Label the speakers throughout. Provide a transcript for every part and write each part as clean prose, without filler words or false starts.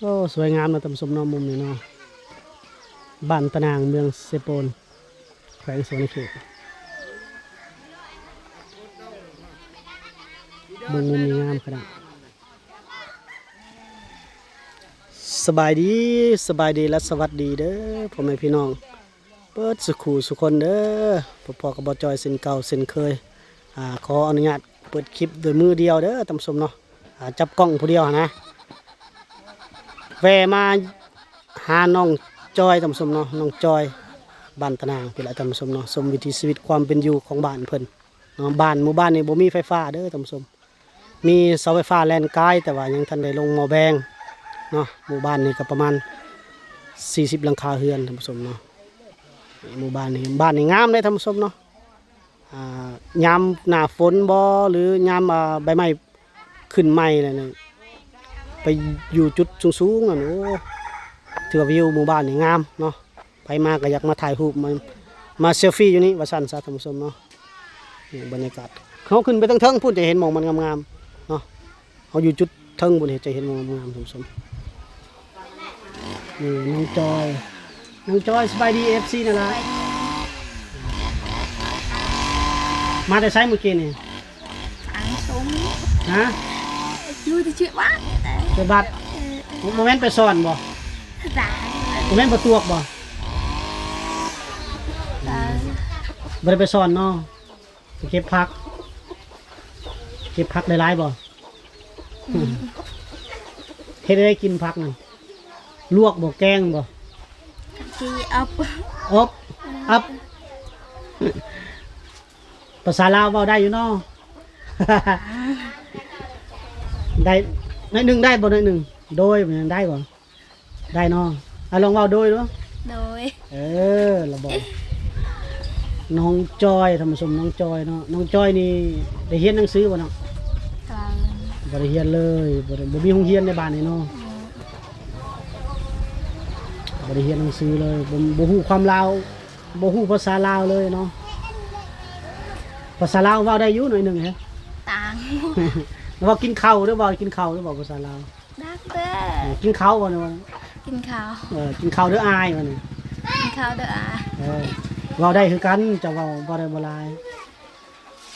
Speaker 1: อ้สวยงามนะตำสมน้องมุมนี่เนาะบ้านตะนางเมืองเซโปนแขวงสวนเขตมุมนี้งามขนาดสบายดีและสวัสดีเด้อพ่อแม่พี่น้องเปิดสุขูสุคนเด้อพอกับบจอยเส้นเก่าเส้นเคยขออนุญาตเปิดคลิปโดยมือเดียวเด้อตำสมเนาะจับกล้องผู้เดียวนะแวะมาหาน้องจอยตำสมเนาะน้องจอยบ้านตะนางเป็นไรตำสมเนาะสมวิถีชีวิตความเป็นอยู่ของบ้านเพิ่นเนาะบ้านหมู่บ้านนี่บ่มีไฟฟ้าเด้อตำสมมีเสาไฟฟ้าแล่นกายแต่ว่ายังทันได้ลงหม้อแบงเนาะหมู่บ้านนี่ก็ประมาณ40หลังคาเรือนท่านผู้ชมเนาะหมู่บ้านนี่งามเลยท่านผู้ชมเนาะยามหน้าฝนบ่หรือยามใบไม้ขึ้นใหม่อะไรเนี่ยไปอยู่จุดสูงๆโอ้ถือว่าวิวหมู่บ้านนี่งามเนาะไปมาก็อยากมาถ่ายรูปมาเซลฟี่อยู่นี่ว่าซั่นซะท่านผู้ชมเนาะนี่บรรยากาศเขาขึ้นไปตั้งเทิงพูดจะเห็นหมองมันงามๆเนาะเขาอยู่จุดเทิงบนเห็นจะเห็นหมองงามท่านผู้ชมนี่น้องจอยสบายดีFCนั่นล่ะมาแต่ไสเมื่อกี้นี่ฮะ
Speaker 2: อยู่ที่ชื่อว่า
Speaker 1: ไปบัดโมเมนต์ไปสอนบ่โมเมนต์ประตวกบ่บ่ได้ไปสอนเนาะไปเก็บผักหลายๆบ่เฮ็ดได้กินผักนั่นลวกบ่แกงบ่
Speaker 2: ที่
Speaker 1: อบภาษาลาวเว้าได้อยู่เนาะ ได้ในหนึ่งได้บ่ในหนึ่งโดยมันได้บ่ได้เนาะลองเว้าโดยดูเราบอกน้องจอยท่านผู้ชมน้องจอยเนาะน้องจอยนี่ได้เรียนหนังสือบ่เนาะบ่ได้เรียนเลยบ่มีโรงเรียนในบ้านนี่เนาะบ่ได้เรียนหนังสือเลยบ่ฮู้ความลาวบ่ฮู้ภาษาลาวเลยเนาะภาษาลาวเว้าได้อยู่หน่อยหนึงฮะ
Speaker 2: ต่าง
Speaker 1: เว้ากินข้าวหรือบ่กินข้าวหรือบ่ภาษาลาว
Speaker 2: ดักเด้อ
Speaker 1: กินข้าวบ่เนาะ
Speaker 2: กินข้าว
Speaker 1: กินข้าวเด้ออายว่านี่
Speaker 2: กินข้าวเด้อ
Speaker 1: เว้าได้คือกันจะเว้าได้บ่หลาย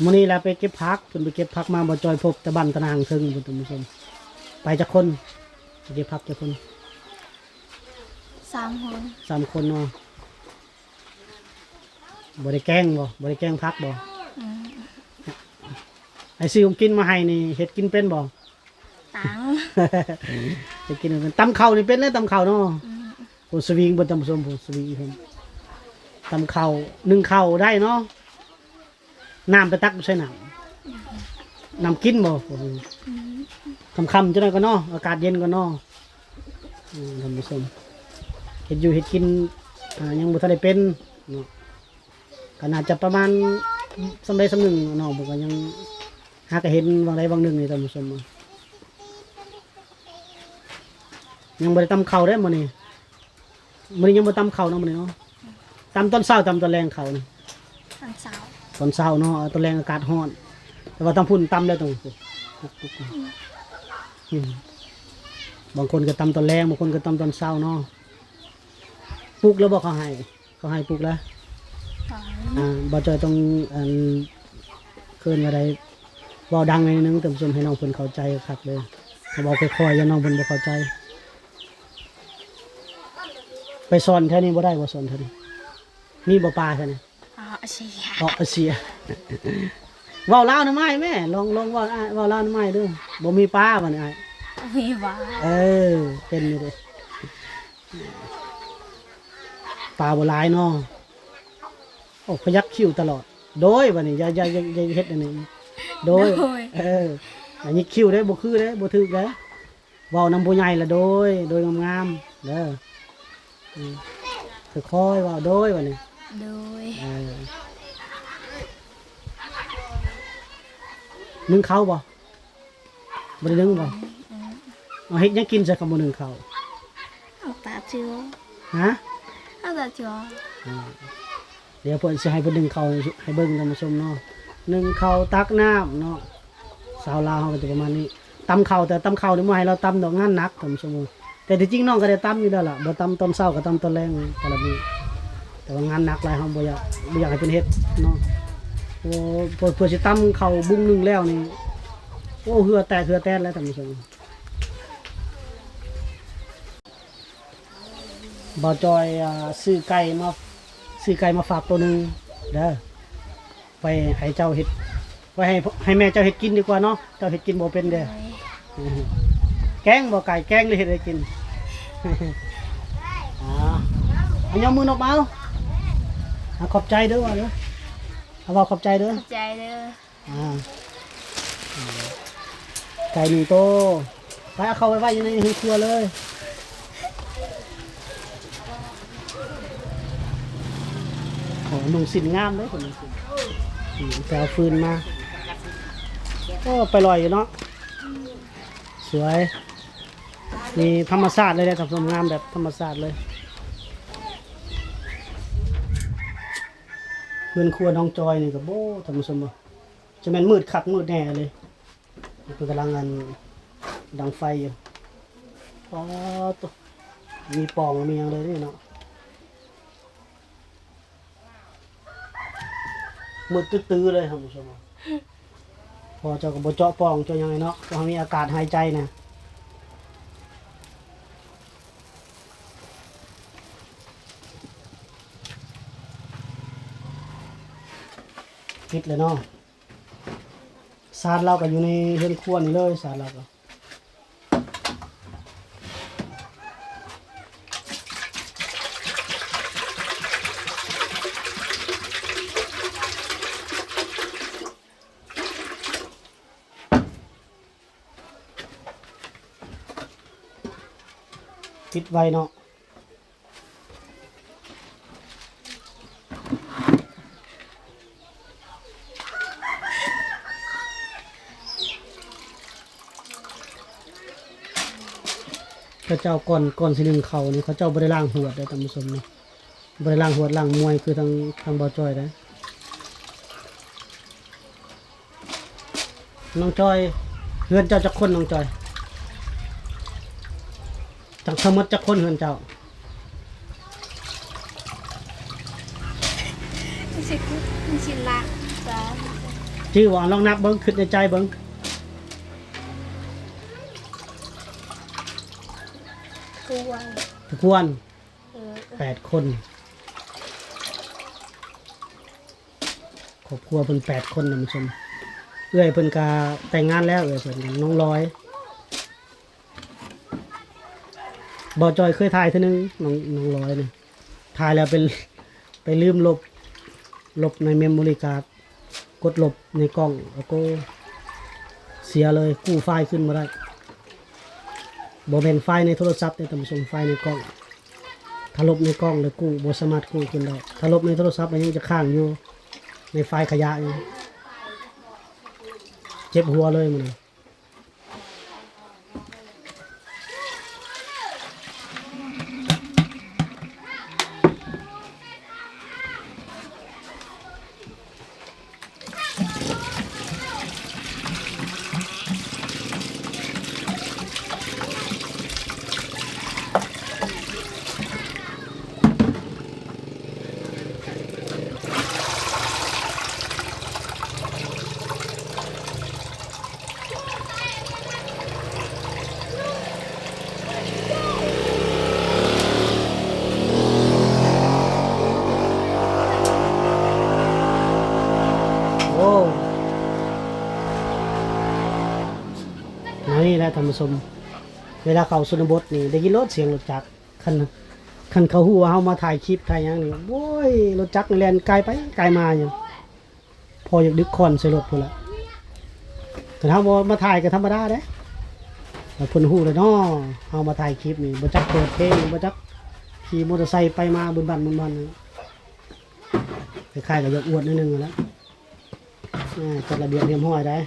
Speaker 1: มื้อนี้แหละไปเก็บผักเพิ่นไปเก็บผักมาบ่จอยพบแต่บ้านตะนางถึงท่านผู้ชมไปจักคนเก็บผักจักคน3 คนเนาะบ่ได้แกล้งผักบ่ไอ้ซื้อของกินมาให้นี่เฮ็ดกินเป็นบ่
Speaker 2: ตัง
Speaker 1: เฮ็ดกินเป็นตำข้าวนี่เป็นเลยตำข้าวเนาะโหสวิงบ่ตำส้มโหสวิงเพิ่นตำข้าวนึ่งข้าวได้เนาะน้ำไปตักใส่น้ำกินบ่ค่ำๆจังได๋ก็เนาะอากาศเย็นก็เนาะท่านผู้ชมเฮ็ดอยู่เฮ็ดกินยังบ่ทันได้เป็นเนาะก็น่าจะประมาณสำใดสำหนึ่งเนาะบ่ก็ยังหาก็เห็นบางใดบางหนึ่งนี่ท่านผู้ชมยังบ่ได้ตำข้าวได้มื้อนี้ยังบ่ตำข้าวเนาะมื้อนี้เนาะตำตอนเช้าตำตอนแลงข้าวนี่ตอนเช้าเนาะตอนแลงอากาศร้อนแต่ว่าต้องพุ่นตำแล้วตรงบางคนก็ตำตอนแลงบางคนก็ตำตอนเช้าเนาะปลูกแล้วบ่เขาให้ปลูกแล้วบ่จอยต้องเคินอะไรเว้าดังหน่อยนึงท่านผู้ชมให้น้องเพิ่นเข้าใจคักเลยเขาเว้าค่อยๆอย่าน้องเพิ่นบ่เข้าใจไปสอนแถวนี้บ่ได้บ่สอนแถวนี้มีบ่ปลาแถวนี้เสียเว้าลาวหน่อยมั้ยแม่ลองเว้าลาวหน่อยมั้ยเด้อบ่มีปลาบ่นี่อ้าย
Speaker 2: มีบ่
Speaker 1: เป็นอยู่เด้ปลาบ่หลายเนาะพยักคิ้วตลอดโดยบัดนี้อย่าเฮ็ดอันนี้โดยอันนี้คิ้วได้บ่คือเด้บ่ถูกเด้เว้านำผู้ใหญ่ละโดยงามๆเด้อค่อยๆเว้าโดยบัดนี้
Speaker 2: โดย
Speaker 1: นึ่งข้าวบ่ได้นึ่งบ่เอาเฮ็ดหยังกินซะกับบ่นึ่งข้าว
Speaker 2: ตาเจือ
Speaker 1: ฮะ
Speaker 2: ตาเจือ
Speaker 1: เดี๋ยวเพิ่นสิให้เพิ่นนึ่งข้าวให้เบิ่งท่านผู้ชมเนาะนึ่งข้าวตักน้ำเนาะสาวลาวเฮาก็จะประมาณนี้ตำข้าวแต่ตำข้าวนี่บ่ให้เราตำดอกงานหนักท่านผู้ชม แต่ที่จริงน้องก็ได้ตำอยู่แล้วล่ะบ่ตำตอนเช้าก็ตำตอนแรงแต่ละมื้อแต่ว่างานหนักหลายเฮาบ่อยากให้เพิ่นเฮ็ดเนาะโอ้เพื่อสิตำเข้าวบุ้งหนึงแล้วนี่โอ้เหือแตกเหือแตนแล้วท่านผู้ชมบ่าวจอยซื้อไก่มาฝากตัวหนึงเด้อไปให้เจ้าเฮ็ดไว้ให้แม่เจ้าเฮ็ดกินดีกว่าเนาะเจ้าเฮ็ดกินบ่เป็นเด้อ
Speaker 2: โดย
Speaker 1: แกงบ่ไก่แกงเลยเฮ็ดให้กิน อันยอมมือนกมาเอาขอบใจเด้อว่าเด้อเอาว่าขอบใจเด้อ
Speaker 2: ขอบใจเด้อ
Speaker 1: อ่าไก่หนึ่งโตวไปเอาเข้าไว้อยู่ในครัวเลยโอ้นุ่งสินงามเลยคนนุ่งสินแต่เอาฟืนมาก็ไปลอยอยู่เนาะสวยมีธรรมชาติเลยนะครับสวยงามแบบธรรมชาติเลยเพื่อนครัวน้องจอยนี่ก็โบ้ทำสมบูรณ์จะแม่นมืดคักมืดแน่เลยเพื่อนกำลังงานดังไฟอยู่อ๋อตัวมีปองมีอย่างเลยนี่เนาะมืดตื้อๆเลยครับผู้ชมพอเจ้าก็บ่เจาะปองเจ้ายังไงเนาะเพราะมีอากาศหายใจนะปิดเลยเนาะซาดเราก็อยู่ในเรือนครัวนี่เลยซาดเราก็ปิดไว้เนาะพระเจ้าก่อนสิหนึ่งเขานี่เขาเจ้าบริล่างหวดได้ตามผู้ชมนี่บริล่างหวดล่างมวยคือทางบ่อจอยได้น้องจอยเฮือนเจ้าจักคนน้องจอยจักสมมติจักคนเฮือนเจ้า
Speaker 2: มีสิละจ้า
Speaker 1: ชื่อว่าลองนับเบิ้งคิดในใจเบิ้ง
Speaker 2: ควร
Speaker 1: ทุกวัน
Speaker 2: เออ
Speaker 1: 8 คนครอบครัวเพิ่น8 คนนะผู้ชมเอื้อยเพิ่นกาแต่งงานแล้วเอื้อยเพิ่นน้องร้อยบ่จอยเคยถ่ายเท่านึงน้องร้อยนี่ถ่ายแล้วเป็นไปลืมลบในเมมโมรี่การ์ดกดลบในกล้องแล้วก็เสียเลยกู้ไฟล์ขึ้นมาได้บ่เป็นไฟล์ในโทรศัพท์แต่ท่านผู้ชมไฟล์ในกล้องถ้าลบในกล้องแล้วกู้บ่สามารถกู้ขึ้นได้ถ้าลบในโทรศัพท์มันยังจะค้างอยู่ในไฟล์ขยะอยู่เจ็บหัวเลยมันโอ้นี่แหละท่านผู้ชมเวลาเข้าชนบทนี่ได้ยินรถเสียงรถจักรคันเขาฮู้ว่าเฮามาถ่ายคลิปถ่ายหยังนี่โอ้ยรถจักรนี่แล่นไกลไปไกลมาอยู่พออยากดึกคอนใส่รถพุ่นละแต่ถ้าบ่มาถ่ายก็ธรรมดาเด้แต่เพิ่นฮู้เลยเนาะเฮามาถ่ายคลิปนี่บ่จักเปิดเพลงบ่จักขี่มอเตอร์ไซค์ไปมาบุญบันคล้ายๆกับอยากอวดนิดนึงนั่นแหล้วจัดระเบียบเรียบร้อยได้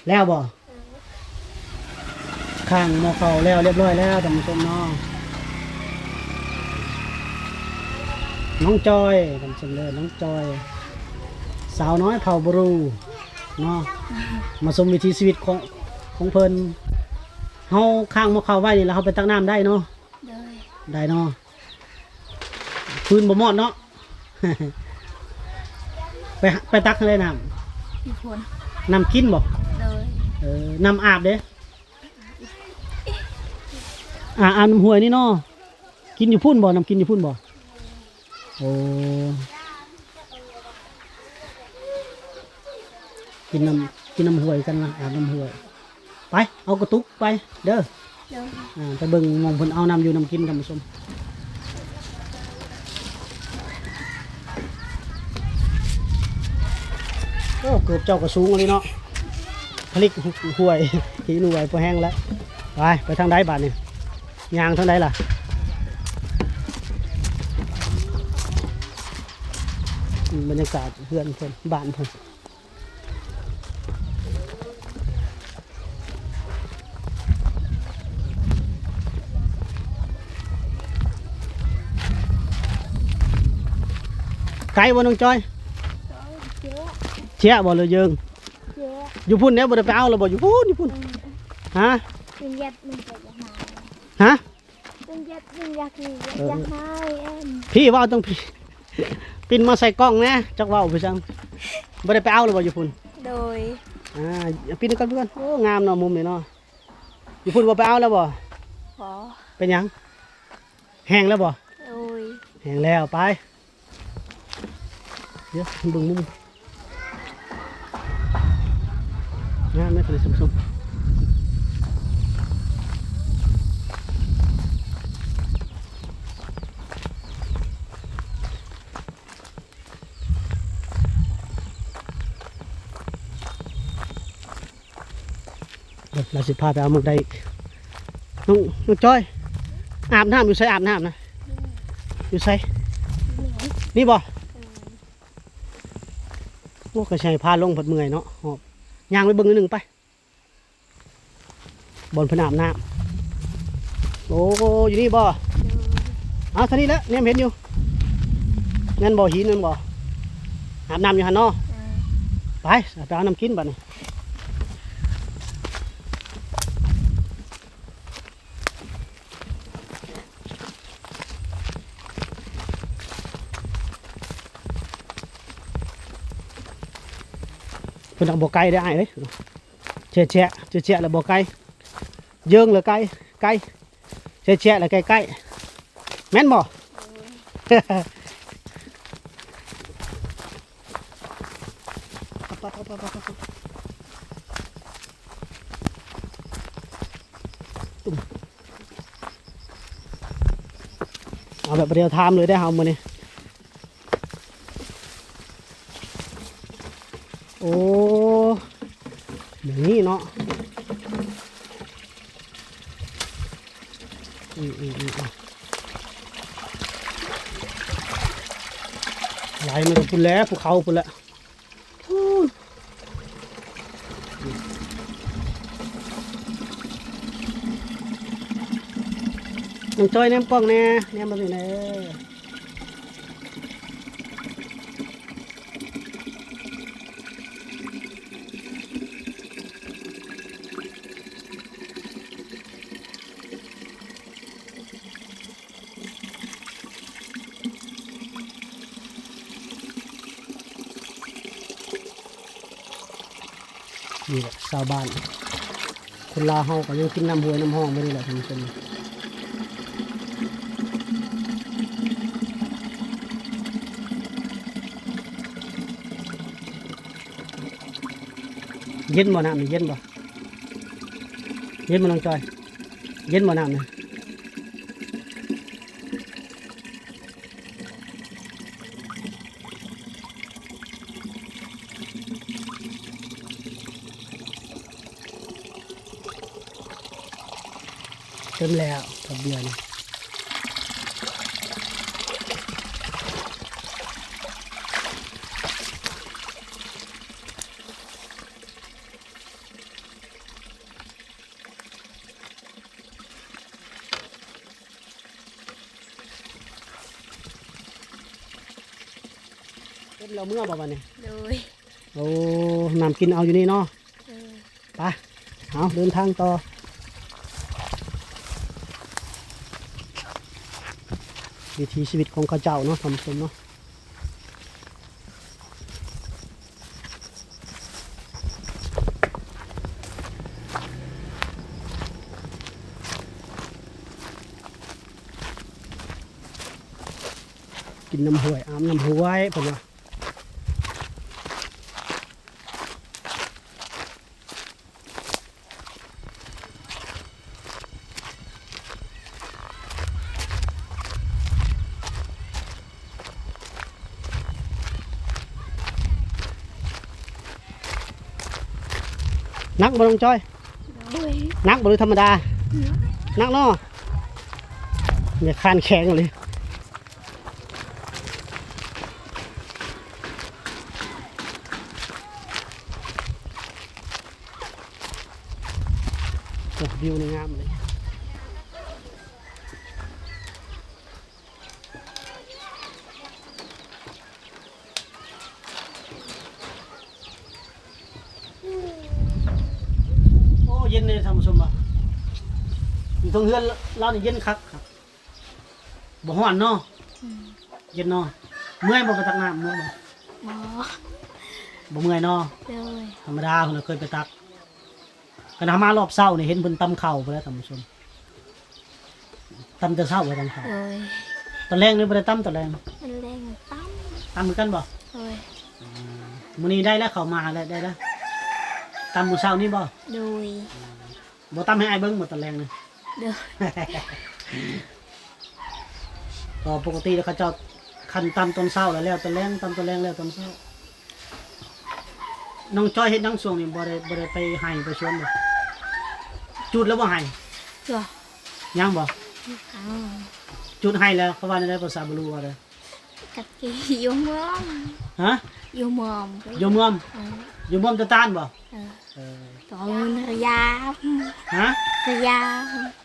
Speaker 1: แล้วบ่ข้างหม้อข้าวแล้วเรียบร้อยแล้วท่านผู้ชมเนาะน้องจอยท่านผู้ชมเลยน้องจอยสาวน้อยเผ่าบรูเนาะมาชมวิถีชีวิตของ ของเพิ่นเฮาข้างหม้อข้าวไว้นี่แล้วเฮาไปตักน้ำได้เนาะ
Speaker 2: โดย
Speaker 1: ได้เนาะพื้นบ่มอดเนาะ ไปตักทะเลน้
Speaker 2: มีผล
Speaker 1: ำน้ำกินบ่
Speaker 2: โดย
Speaker 1: น้ำอาบเด้อาบน้ำห้วยนี่เนาะกินอยู่พุ่นบ่น้ำกินอยู่พุ่นบ่โอ้กินน้ำห้วยกันนะอาบน้ำห้วยไปเอากระตุกไปเด้อ
Speaker 2: โดย
Speaker 1: ไปเบิ่งหมองเพิ่นเอาน้ำอยู่น้ำกินท่านผู้ชมโอ้เกือบเจ้ากระสูงเลยเนาะพลิกห้วย หินห้วยพอแห้งแล้วไปทางใดบาดนี่ยางทางใดล่ะบรรยากาศเพื่อนเพิ่นบ้านเพิ่นไกลบ่น้องจอย
Speaker 2: เจ๊
Speaker 1: เชี่ยบ่เลยเยิง
Speaker 2: เจ๊
Speaker 1: อยู่พุ่นเนี่ยบ่ได้ไปเอาแล้วบ่อยู่พุ่นฮะ
Speaker 2: เป็นยัดมันจะยังไง
Speaker 1: ฮะ
Speaker 2: เป็นยัดเป็นยักษ์นี่ยักษ์ไม้เอ็ม
Speaker 1: พี่เว่าต้องพี่ ปินมาใส่กล้องนะจักเว่าพี่จังบ่ได้ไปเอาแล้วบ่อยู่พุ่น
Speaker 2: โดย
Speaker 1: ปินกันเพื่อนโอ้งามเนาะมุมนี่เนาะอยู่พุ่นบ่ไปเอาแล้วบ่
Speaker 2: ขอ
Speaker 1: เป็นหยังแห้งแล้วบ่
Speaker 2: โดย
Speaker 1: แห้งแล้วไปเดี๋ยวเบิ่งมุมงามไหมท่านผู้ชมเราสิพาไปเอาหมึกได้อีกน้องจ้อยอาบน้ำอยู่ใส่อาบน้ำนะอยู่ใส่นี่บ่โอ้กระชัยพาลงผัดเมื่อยเนาะหอบย่างไปเบิ่งนิดหนึ่งไปบนผนังน้ำโอ้อยู่นี่บ่เอาท่านี้แล้วเนี่ยเห็นอยู่งั้นบ่อหินนั่นบ่อาบน้ำอยู่หันเนาะไปเอาน้ำกินบัดนี้เพิ่นเอาบ่อไก่ได้อ้ายเอ้ยแฉะแล้วบ่อไก่เยิงหรือไก่แฉะแล้วไก่แม่นบ่เอาแบบเรียวไทม์เลยได้เฮามื้อนี้โอ้อย่างนี้เนาะไหลมาจากพุ่นแล้วภูเขาพุ่นแล้วน้องจอยแนมกล้องแน่แนมมาสิแน่นี่แหละชาวบ้านคนลาวเฮาก็ยังกินน้ำห้วยน้ำห้องไม่ได้แหละท่านผู้ชมเย็นบ่น้ำนี่เย็นบ่เย็นบ่น้องจอยเย็นบ่น้ำนี่เต็มแล้วกับเบียร์นี่เต็มแล้วเมื่อบ่วันนี้
Speaker 2: โดย
Speaker 1: โอ้น้ำกินเอาอยู่นี่เนาะ
Speaker 2: เออ
Speaker 1: ไปห เอาเดินทางต่อวิถีชีวิตของเขาเจ้าเนาะท่านผู้ชมเนาะกินน้ำห้วยอาบน้ำห้วยผมว่านักบ่ลงจอย
Speaker 2: โอ้ย
Speaker 1: นักบ่หรือธรรมดา นักเนาะอย่าคานแข็งเลยโอ้วิวนี่งามเลยโอ้เย็นเลยท่านผู้ชมอ่ะอยู่ตรงเฮือนเรานี่เย็นคักครับบ่ฮ้อนเนาะเย็นเนาะเมื่อยบ่ไปตักน้ำเมื่อยบ่
Speaker 2: หมอ
Speaker 1: บ่เมื่อยเนาะ
Speaker 2: เลย
Speaker 1: ธรรมดาเพิ่นก็เคยไปตักกันมารอบเช้านี่เห็นเพิ่นตำข้าวไปแล้วท่านผู้ชมตำแต่เช้าไว้ตำข้าว
Speaker 2: เลย
Speaker 1: ตอนแรกนี่บ่ได้ตำตอนแรก
Speaker 2: มันแรงตั้ม
Speaker 1: ตำเหมือนกันบ่
Speaker 2: เลย
Speaker 1: มื้อนี้ได้แล้วข้าวมาแล้วได้แล้วตำมื้อเช้านี้บ่
Speaker 2: โดย
Speaker 1: บ่ตำให้อ้ายเบิ่งบ่ตอนแรกนี่
Speaker 2: เด้อ
Speaker 1: ก็ปกติแล้วเขาเจ้าคันตำตอนเช้าแล้วตอนแรงตำตอนแรงแล้วตอนเช้าน้องจ้อยเฮ็ดหยังช่วงนี้บ่ได้ไปให้ไปสวนบ่จุดแล้วบ่ให้
Speaker 2: เด้อ
Speaker 1: ยังบ่
Speaker 2: อ้าว
Speaker 1: จุดให้แล้วเขาว่าได้ภาษาบ่รู้ว่าได้
Speaker 2: กัดกี้ยมอม
Speaker 1: ฮะ
Speaker 2: ยมอม
Speaker 1: อยู่เมือง
Speaker 2: เออ
Speaker 1: อยู่เมืองตะตานบ่
Speaker 2: เออ
Speaker 1: เออ
Speaker 2: ตอนระยะ
Speaker 1: ฮะ
Speaker 2: ระยะ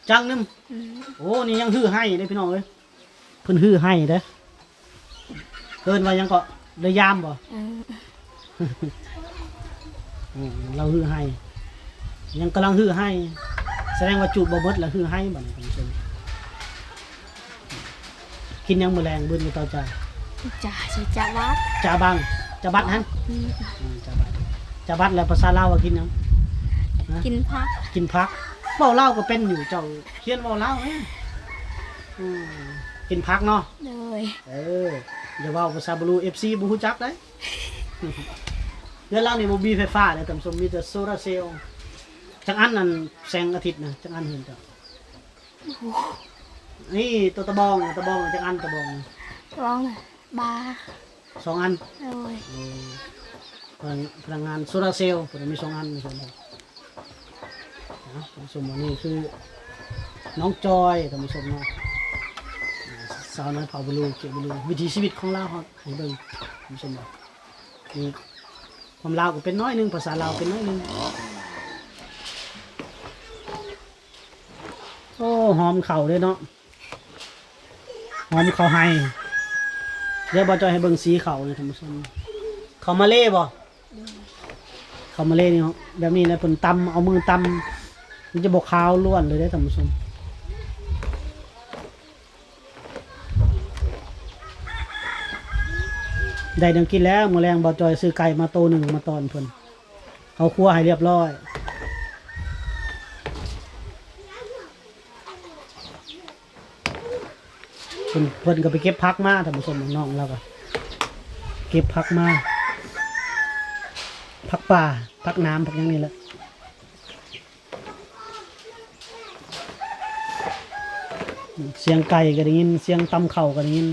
Speaker 1: จังนึง
Speaker 2: อืม
Speaker 1: โอ้นี่ยังฮือให้เด้พี่น้องเอ้ยเพิ่นฮือให้เด้อเพิ่นว่ายังก็เลยยามบ่
Speaker 2: เออ
Speaker 1: เราฮือให้ยังกำลังฮือให้แสดงว่าจูบบ่เบิดแล้วฮือให้บัดนี้ท่านผู้ชมกินยังมื้อแรงเบิ่นอยู่เตาจ้า
Speaker 2: จ่าจะจับวัด
Speaker 1: จาบังจาบัดหั่น
Speaker 2: อืม
Speaker 1: จาบัดจาบัดแล้วภาษาลาวว่ากินหยัง
Speaker 2: กินพัก
Speaker 1: กินผักเว้าลาวก็เป็นอยู่เจ้าเขียนเว้าลาวแหมกินผักเนาะ
Speaker 2: เลย
Speaker 1: อย่าเว้าภาษาบลู FC บ่ฮู้จักได้ เรือนเรานี่บ่มีไฟฟ้าเลยท่านผู้ชมมีแต่โซลาร์เซลล์จังอันนั้นแสงอาทิตย์นะจังอันเห็นจ้ะนี่ตัวตะบองจังอันตะบอง
Speaker 2: ร้องเลยบา
Speaker 1: สองอัน
Speaker 2: เลย
Speaker 1: พลังงานโซลาร์เซลล์ผมมีสองอันท่านผู้ชมวันนี้คือน้องจอยท่านผู้ชมเนาะสาวน้อยเผ่าบลูเกี่ยวบลูวิถีชีวิตของเราครับให้เบิ่งท่านผู้ชมเนาะนี่ความลาวก็เป็นน้อยหนึงภาษาลาวเป็นน้อยหนึงโอ้หอมเข่าเลยเนาะหอมเข่าให้เดี๋ยวบ่จอยให้เบิ่งสีเข่าเลยท่านผู้ชมเข่ามาเล่บ่เข่ามาเล่นี่แบบนี้นะเพิ่นตำเอามือตำมันจะบ่ขาวล้วนเลยเด้อท่านผู้ชมได้ดังกินแล้วมื้อแรงบ่จอยซื้อไก่มาโตหนึ่งมาตอนเพิ่นเอาคั่วให้เรียบร้อยเพิ่นก็ไปเก็บผักมาท่านผู้ชมน้องๆเราก็เก็บผักมาผักป่าผักน้ำผักหยังนี่แหละเสียงไก่ก็ได้ยินเสียงตำเข่าก็ได้ยิน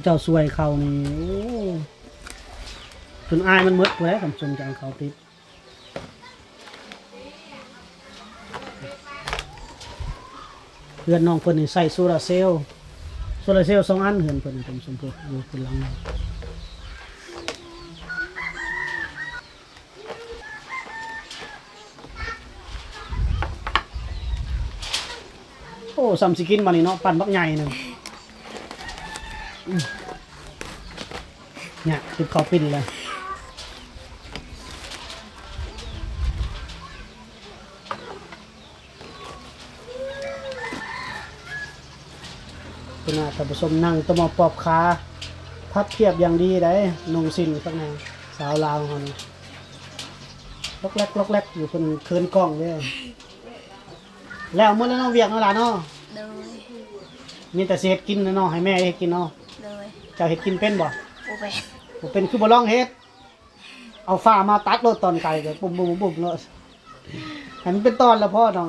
Speaker 1: เจ้าสวยเขานี่โอ้จนอายมันหมดไปแล้วกับชมจังเขาติดเพื่อนน้องเพิ่นนี่ใส่โซลาร์เซลล์สองอันเหือนเพิ่นนี่ผมสมพูดอยู่เพิ่นหลัง โอ้ซ้ำสิกินมานี่เนาะปั่นบักใหญ่หนึงเนี่ยติดคอปิ้นเลยเป็นอาท่านผู้ชมนั่งตะมอปอบขาพับเพียบอย่างดีได้นุ่งสิ้นข้างในสาวลาวเขานี่ล็อกแรกล็อกแรกอยู่คนเคินกล้องเลยแล้วเมื่อแล้วน้องเวียกเนาะล่ะเนาะ
Speaker 2: โดย
Speaker 1: มีแต่สิเฮ็ดกินนะเนาะให้แม่เฮ็ดกินเนาะ
Speaker 2: โดย
Speaker 1: เจ้าเฮ็ดกินเป็นบ่
Speaker 2: โอเปน
Speaker 1: บ่เป็นคือบ่ลองเฮ็ดเอาฟ้ามาตัดรถตอนไกลก็ปุ่มๆๆเนาะให้มันเป็นตอนแล้วพ่อน้อง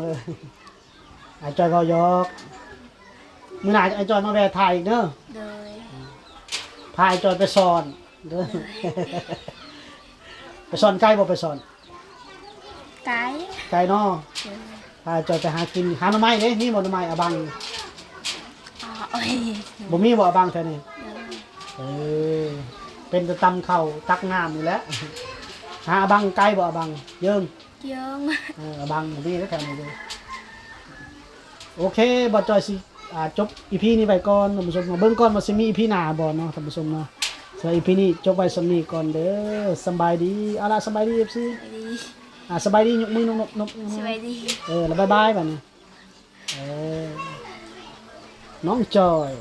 Speaker 1: อาจอยก็ยอกมื้อหน้าอาจอยมาแวะถ่ายอีกเด้อ
Speaker 2: โดย
Speaker 1: พาอาจอยไปสอนเด้อ ไปสอนไกลบ่ไปสอน
Speaker 2: ไก่
Speaker 1: ไกลเนาะ
Speaker 2: โดย
Speaker 1: พาอาจอยไปหากินหาหน่อไม้เด้มีบ่หน่อไม้อะบัง
Speaker 2: อ๋อโอ้ย
Speaker 1: บ่มีบ่อะบังแถวนี้
Speaker 2: โดย
Speaker 1: เออเป็นแต่ตำข้าวตักน้ำนี่แหละหาอะบังไกลบ่อะบังเยิง
Speaker 2: เยิ้ม
Speaker 1: อะบังบ่มีแล้วแถวนี้เด้อโอเคบ่จอยสิจบ EP นี้ไว้ก่อนท่านผู้ชมมาเบิ่งก่อนว่าสิมี EP หน้าบ่เนาะท่านผู้ชมเนาะส่วน EP นี้จบไว้สำนี้ก่อนเด้อสำบายดีเอาล่ะสำบายดี FC
Speaker 2: สวัสดี
Speaker 1: สบายดียกมือนบ
Speaker 2: สวัสดี
Speaker 1: แล้วบ๊ายบายบัดนี้น้องจอย